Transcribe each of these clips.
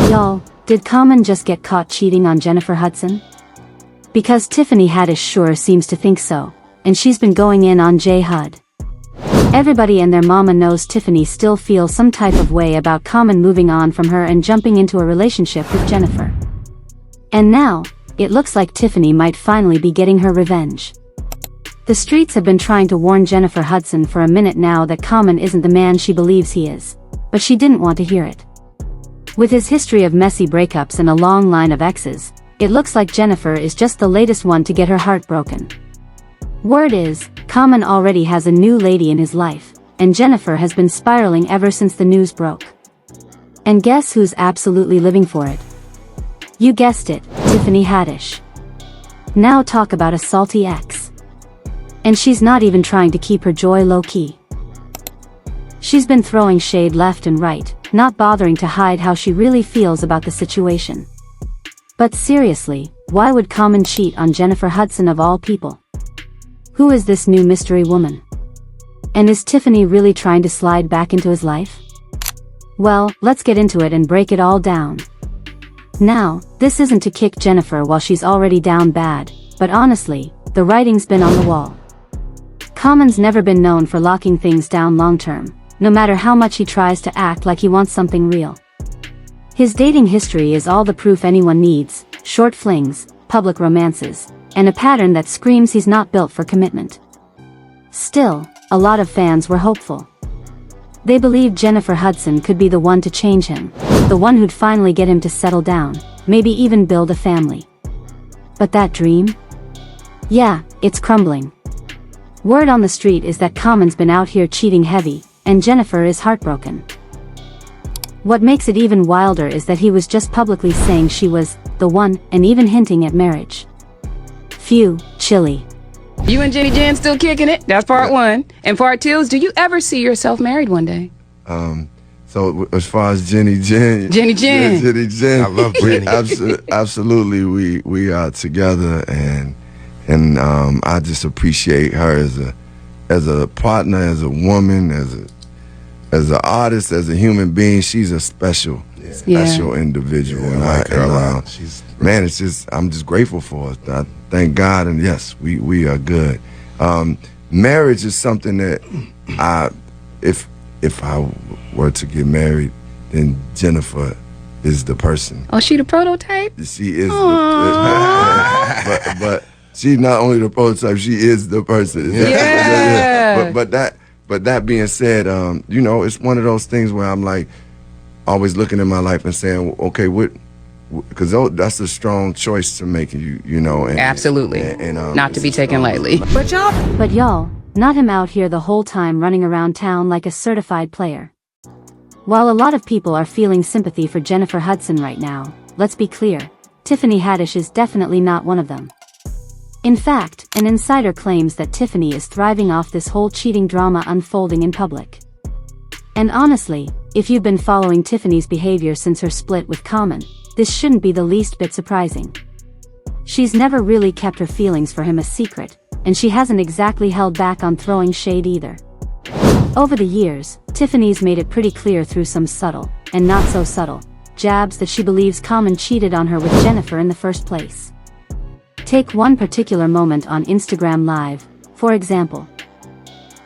Y'all, did Common just get caught cheating on Jennifer Hudson? Because Tiffany Haddish sure seems to think so, and she's been going in on J Hud. Everybody and their mama knows Tiffany still feels some type of way about Common moving on from her and jumping into a relationship with Jennifer. And now, it looks like Tiffany might finally be getting her revenge. The streets have been trying to warn Jennifer Hudson for a minute now that Common isn't the man she believes he is, but she didn't want to hear it. With his history of messy breakups and a long line of exes, it looks like Jennifer is just the latest one to get her heart broken. Word is, Common already has a new lady in his life, and Jennifer has been spiraling ever since the news broke. And guess who's absolutely living for it? You guessed it, Tiffany Haddish. Now talk about a salty ex. And she's not even trying to keep her joy low-key. She's been throwing shade left and right, not bothering to hide how she really feels about the situation. But seriously, why would Common cheat on Jennifer Hudson of all people? Who is this new mystery woman? And is Tiffany really trying to slide back into his life? Well, let's get into it and break it all down. Now, this isn't to kick Jennifer while she's already down bad, but honestly, the writing's been on the wall. Common's never been known for locking things down long-term, no matter how much he tries to act like he wants something real. His dating history is all the proof anyone needs: short flings, public romances, and a pattern that screams he's not built for commitment. Still, a lot of fans were hopeful. They believed Jennifer Hudson could be the one to change him, the one who'd finally get him to settle down, maybe even build a family. But that dream? Yeah, it's crumbling. Word on the street is that Common's been out here cheating heavy, and Jennifer is heartbroken. What makes it even wilder is that he was just publicly saying she was the one, and even hinting at marriage. Phew, chilly. You and Jen still kicking it? That's part one. And part two is, do you ever see yourself married one day? So as far as Jenny Jen, I love Jenny. Absolutely, we are together, and I just appreciate her as a partner, as a woman, as an artist, as a human being. She's a special individual, and it's just, I'm just grateful for it. I thank God, and yes, we are good. Marriage is something that if I were to get married, then Jennifer is the person. Oh, she the prototype? She is but she's not only the prototype, she is the person. Yeah. But that being said, it's one of those things where I'm like always looking at my life and saying, okay, because that's a strong choice to make, And, absolutely. Not to be taken lightly. But y'all, not him out here the whole time running around town like a certified player. While a lot of people are feeling sympathy for Jennifer Hudson right now, let's be clear, Tiffany Haddish is definitely not one of them. In fact, an insider claims that Tiffany is thriving off this whole cheating drama unfolding in public. And honestly, if you've been following Tiffany's behavior since her split with Common, this shouldn't be the least bit surprising. She's never really kept her feelings for him a secret, and she hasn't exactly held back on throwing shade either. Over the years, Tiffany's made it pretty clear through some subtle, and not so subtle, jabs that she believes Common cheated on her with Jennifer in the first place. Take one particular moment on Instagram Live, for example.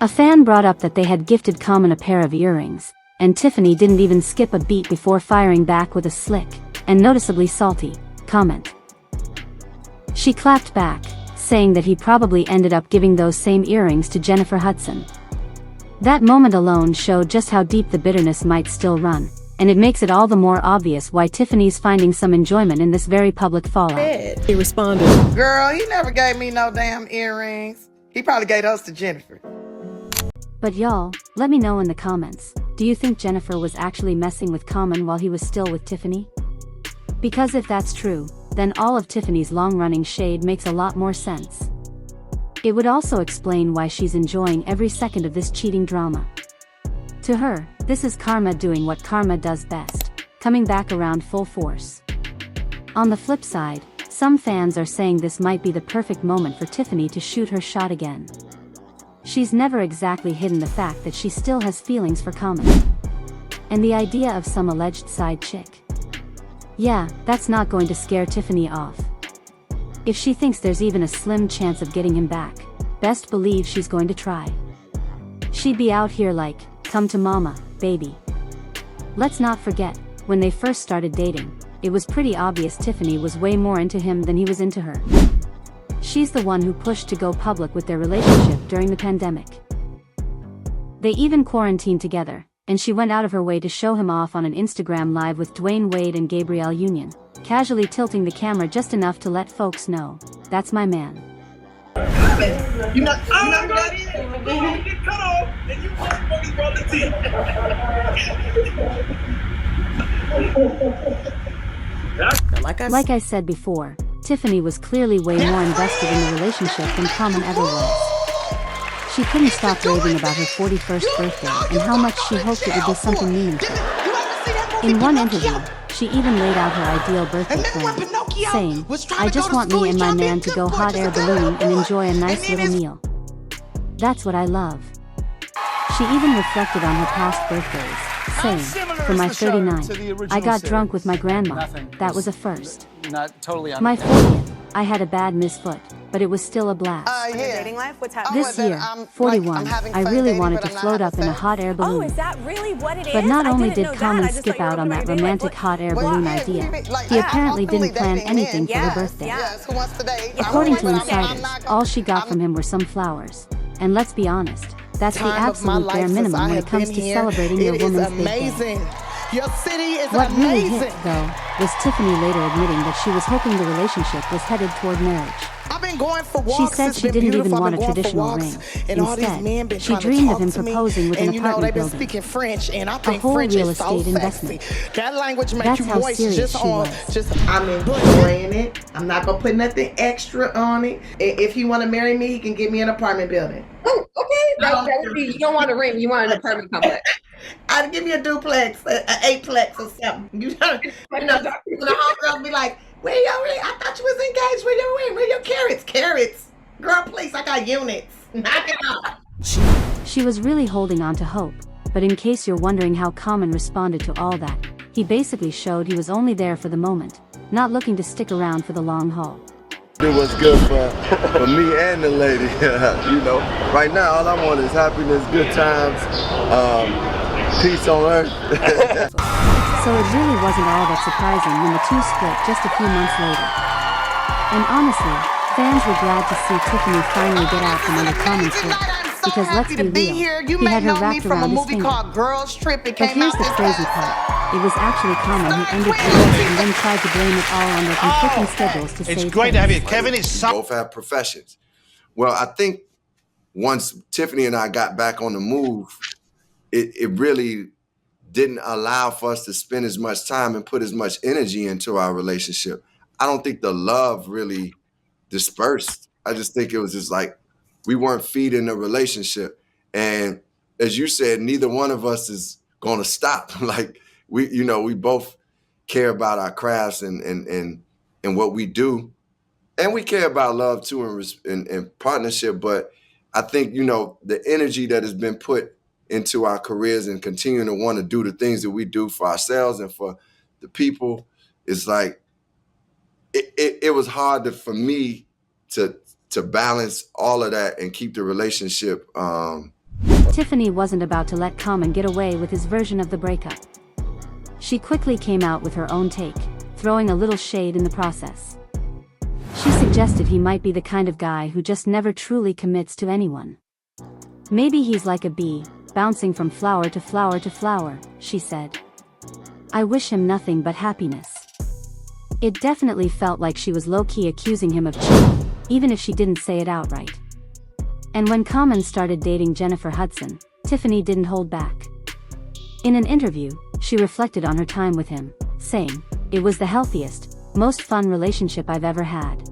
A fan brought up that they had gifted Common a pair of earrings, and Tiffany didn't even skip a beat before firing back with a slick, and noticeably salty, comment. She clapped back, saying that he probably ended up giving those same earrings to Jennifer Hudson. That moment alone showed just how deep the bitterness might still run, and it makes it all the more obvious why Tiffany's finding some enjoyment in this very public fallout. He responded, "Girl, he never gave me no damn earrings. He probably gave those to Jennifer." But y'all, let me know in the comments, do you think Jennifer was actually messing with Common while he was still with Tiffany? Because if that's true, then all of Tiffany's long-running shade makes a lot more sense. It would also explain why she's enjoying every second of this cheating drama. To her, this is karma doing what karma does best, coming back around full force. On the flip side, some fans are saying this might be the perfect moment for Tiffany to shoot her shot again. She's never exactly hidden the fact that she still has feelings for Common. And the idea of some alleged side chick. Yeah, that's not going to scare Tiffany off. If she thinks there's even a slim chance of getting him back, best believe she's going to try. She'd be out here like, come to mama, baby. Let's not forget, when they first started dating, it was pretty obvious Tiffany was way more into him than he was into her. She's the one who pushed to go public with their relationship during the pandemic. They even quarantined together, and she went out of her way to show him off on an Instagram live with Dwayne Wade and Gabrielle Union, casually tilting the camera just enough to let folks know, that's my man. You're not get cut off, and you motherfuckers brought the team. Like I said before, Tiffany was clearly way more invested in the relationship than Common ever was. She couldn't stop raving about her 41st birthday and how much she hoped it would be something meaningful. In one interview, she even laid out her ideal birthday plan, saying, I just want me and my man to go hot air ballooning and enjoy a nice little meal. That's what I love. She even reflected on her past birthdays, saying, for my 39th, I got drunk with my grandma. That was a first. My 40th, I had a bad misfoot, but it was still a blast. Dating life? What's happening? This year, 41, I really wanted to float up in a hot air balloon. Oh, is that really what it is? But not only did Common skip out on that romantic hot air balloon idea, he apparently didn't plan anything for her birthday. According to insiders, all she got from him were some flowers. And let's be honest, that's the absolute bare minimum when it comes to celebrating your woman's birthday. Your city is What really amazing. hit, though, was Tiffany later admitting that she was hoping the relationship was headed toward marriage. I've been going for walks. She said it's she been didn't even beautiful. want I've a been going for traditional walks, ring. and all these Instead, men been she trying to dreamed talk of him to me, proposing with an and you know apartment they've been building. speaking French, and I think whole French real is so estate sexy. investment. That language makes That's you how moist serious just she on was. just. I'm enjoying it. I'm not gonna put nothing extra on it. If he want to marry me, he can give me an apartment building. Oh, okay. That would be, you don't want a ring, you want an apartment complex. I'd give you a duplex, an eightplex or something. You know, the homegirls be like, where your ring? I thought you was engaged. Where your ring? Where your carrots? Carrots. Girl, please, I got units. Knock it off. She was really holding on to hope, but in case you're wondering how Common responded to all that, he basically showed he was only there for the moment, not looking to stick around for the long haul. It was good for me and the lady. You know, right now all I want is happiness, good times, peace on earth. So it really wasn't all that surprising when the two split just a few months later. And honestly, fans were glad to see Tiffany finally get out from under Common's grip. Because let's be real, he had her wrapped around his finger. But here's the crazy part. It was actually Common who ended the marriage and then tried to blame it all on their conflicting schedules to save It's great to have you, face. Kevin. It's so Both have professions. Well, I think once Tiffany and I got back on the move, it really didn't allow for us to spend as much time and put as much energy into our relationship. I don't think the love really dispersed. I just think it was just like we weren't feeding the relationship. And as you said, neither one of us is going to stop. Like we both care about our crafts and what we do. And we care about love too and partnership. But I think, the energy that has been put into our careers and continuing to want to do the things that we do for ourselves and for the people is like, it was hard for me to balance all of that and keep the relationship. Tiffany wasn't about to let Common get away with his version of the breakup. She quickly came out with her own take, throwing a little shade in the process. She suggested he might be the kind of guy who just never truly commits to anyone. Maybe he's like a bee, bouncing from flower to flower to flower, she said. I wish him nothing but happiness. It definitely felt like she was low-key accusing him of cheating, even if she didn't say it outright. And when Common started dating Jennifer Hudson, Tiffany didn't hold back. In an interview, she reflected on her time with him, saying, "It was the healthiest, most fun relationship I've ever had.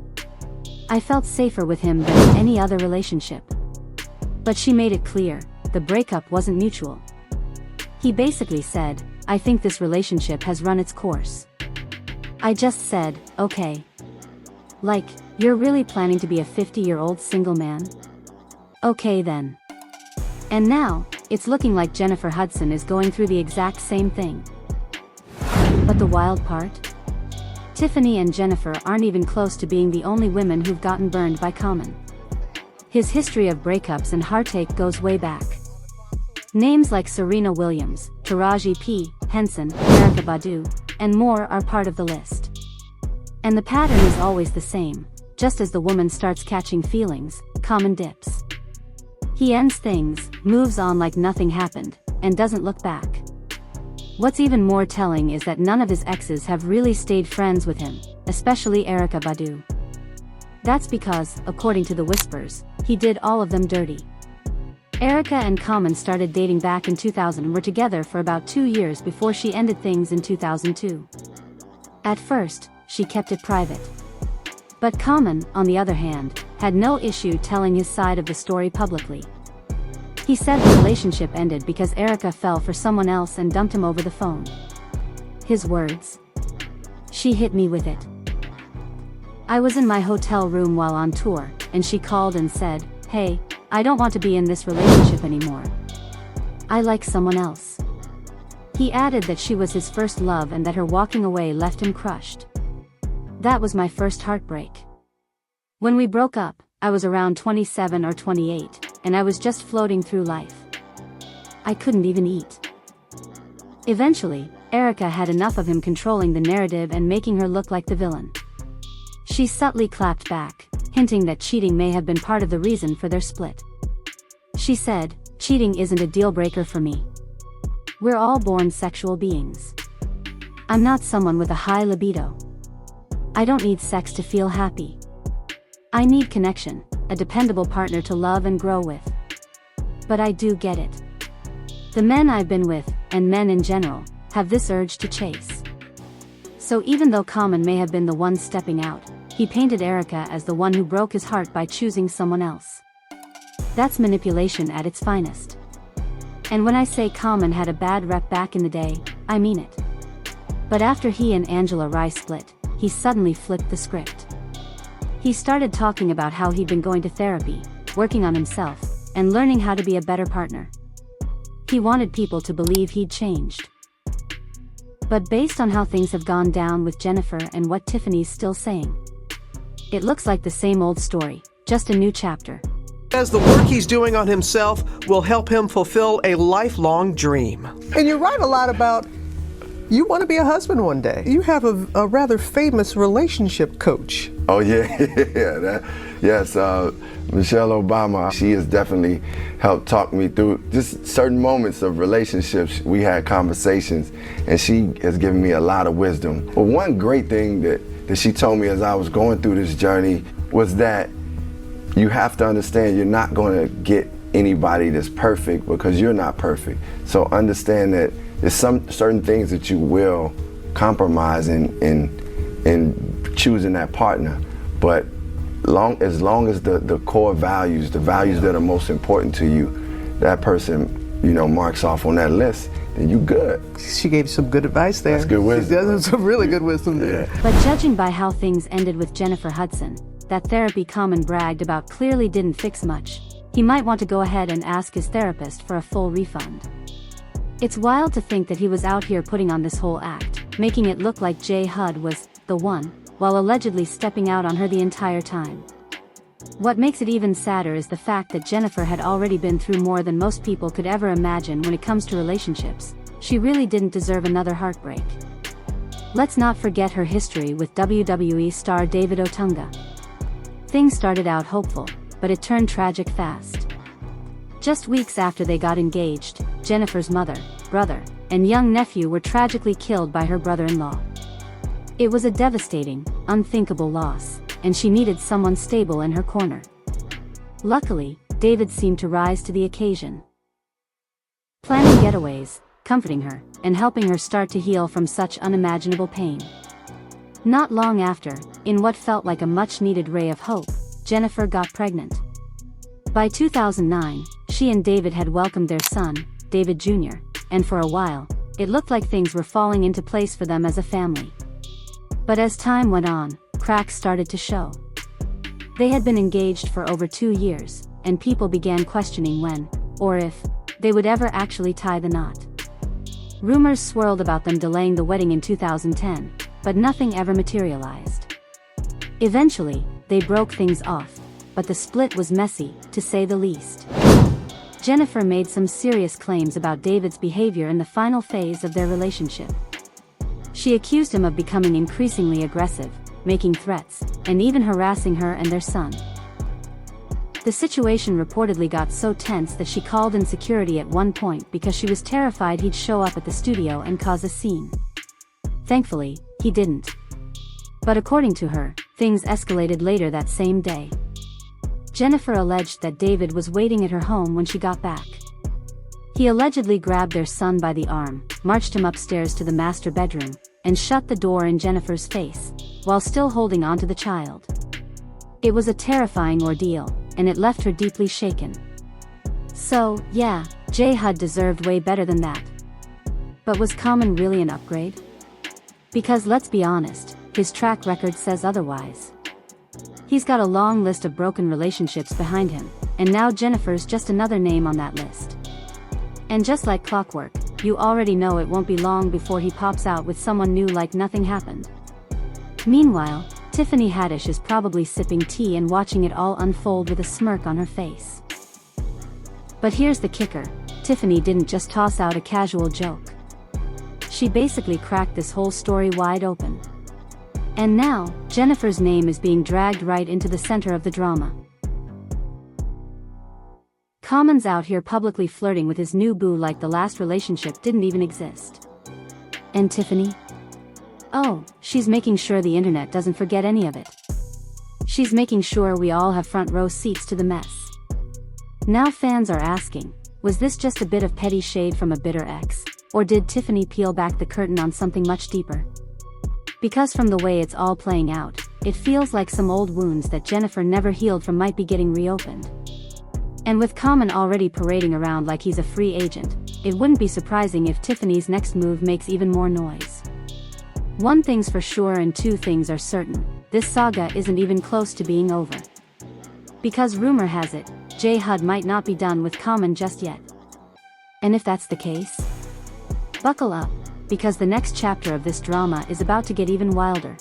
I felt safer with him than in any other relationship." But she made it clear, the breakup wasn't mutual. He basically said, "I think this relationship has run its course." I just said, okay. Like, you're really planning to be a 50-year-old single man? Okay then. And now, it's looking like Jennifer Hudson is going through the exact same thing. But the wild part? Tiffany and Jenifer aren't even close to being the only women who've gotten burned by Common. His history of breakups and heartache goes way back. Names like Serena Williams, Taraji P. Henson, Erykah Badu, and more are part of the list. And the pattern is always the same. Just as the woman starts catching feelings, Common dips. He ends things, moves on like nothing happened, and doesn't look back. What's even more telling is that none of his exes have really stayed friends with him, especially Erykah Badu. That's because, according to the whispers, he did all of them dirty. Erykah and Common started dating back in 2000 and were together for about 2 years before she ended things in 2002. At first, she kept it private. But Common, on the other hand, had no issue telling his side of the story publicly. He said the relationship ended because Erykah fell for someone else and dumped him over the phone. His words: "She hit me with it. I was in my hotel room while on tour, and she called and said, 'Hey, I don't want to be in this relationship anymore. I like someone else.'" He added that she was his first love and that her walking away left him crushed. "That was my first heartbreak. When we broke up, I was around 27 or 28, and I was just floating through life. I couldn't even eat." Eventually, Erykah had enough of him controlling the narrative and making her look like the villain. She subtly clapped back, hinting that cheating may have been part of the reason for their split. She said, "Cheating isn't a deal breaker for me. We're all born sexual beings. I'm not someone with a high libido. I don't need sex to feel happy. I need connection, a dependable partner to love and grow with. But I do get it. The men I've been with, and men in general, have this urge to chase." So even though Common may have been the one stepping out, he painted Erykah as the one who broke his heart by choosing someone else. That's manipulation at its finest. And when I say Common had a bad rep back in the day, I mean it. But after he and Angela Rye split, he suddenly flipped the script. He started talking about how he'd been going to therapy, working on himself, and learning how to be a better partner. He wanted people to believe he'd changed. But based on how things have gone down with Jenifer and what Tiffany's still saying, it looks like the same old story, just a new chapter. As the work he's doing on himself will help him fulfill a lifelong dream. And you write a lot about you want to be a husband one day. You have a rather famous relationship coach. Oh yeah, yes, Michelle Obama. She has definitely helped talk me through just certain moments of relationships. We had conversations, and she has given me a lot of wisdom. But one great thing that she told me as I was going through this journey was that you have to understand you're not going to get anybody that's perfect because you're not perfect. So understand that there's some certain things that you will compromise in choosing that partner. But as long as the core values, the values that are most important to you, that person, marks off on that list, then you good. She gave you some good advice there. That's good wisdom. That's some really good wisdom there. Yeah. But judging by how things ended with Jenifer Hudson, that therapy Common bragged about clearly didn't fix much. He might want to go ahead and ask his therapist for a full refund. It's wild to think that he was out here putting on this whole act, making it look like J Hud was the one, while allegedly stepping out on her the entire time. What makes it even sadder is the fact that Jenifer had already been through more than most people could ever imagine when it comes to relationships. She really didn't deserve another heartbreak. Let's not forget her history with WWE star David Otunga. Things started out hopeful, but it turned tragic fast. Just weeks after they got engaged, Jenifer's mother, brother, and young nephew were tragically killed by her brother-in-law. It was a devastating, unthinkable loss, and she needed someone stable in her corner. Luckily, David seemed to rise to the occasion, planning getaways, comforting her, and helping her start to heal from such unimaginable pain. Not long after, in what felt like a much-needed ray of hope, Jenifer got pregnant. By 2009, she and David had welcomed their son, David Jr., and for a while, it looked like things were falling into place for them as a family. But as time went on, cracks started to show. They had been engaged for over 2 years, and people began questioning when, or if, they would ever actually tie the knot. Rumors swirled about them delaying the wedding in 2010, but nothing ever materialized. Eventually, they broke things off, but the split was messy, to say the least. Jennifer made some serious claims about David's behavior in the final phase of their relationship. She accused him of becoming increasingly aggressive, making threats, and even harassing her and their son. The situation reportedly got so tense that she called in security at one point because she was terrified he'd show up at the studio and cause a scene. Thankfully, he didn't. But according to her, things escalated later that same day. Jennifer alleged that David was waiting at her home when she got back. He allegedly grabbed their son by the arm, marched him upstairs to the master bedroom, and shut the door in Jennifer's face, while still holding onto the child. It was a terrifying ordeal, and it left her deeply shaken. So, yeah, J Hud deserved way better than that. But was Common really an upgrade? Because let's be honest, his track record says otherwise. He's got a long list of broken relationships behind him, and now Jennifer's just another name on that list. And just like clockwork, you already know it won't be long before he pops out with someone new like nothing happened. Meanwhile, Tiffany Haddish is probably sipping tea and watching it all unfold with a smirk on her face. But here's the kicker, Tiffany didn't just toss out a casual joke. She basically cracked this whole story wide open. And now, Jennifer's name is being dragged right into the center of the drama. Common's out here publicly flirting with his new boo like the last relationship didn't even exist. And Tiffany? Oh, she's making sure the internet doesn't forget any of it. She's making sure we all have front row seats to the mess. Now fans are asking, was this just a bit of petty shade from a bitter ex, or did Tiffany peel back the curtain on something much deeper? Because from the way it's all playing out, it feels like some old wounds that Jennifer never healed from might be getting reopened. And with Common already parading around like he's a free agent, it wouldn't be surprising if Tiffany's next move makes even more noise. One thing's for sure and two things are certain, this saga isn't even close to being over. Because rumor has it, J Hud might not be done with Common just yet. And if that's the case, buckle up, because the next chapter of this drama is about to get even wilder.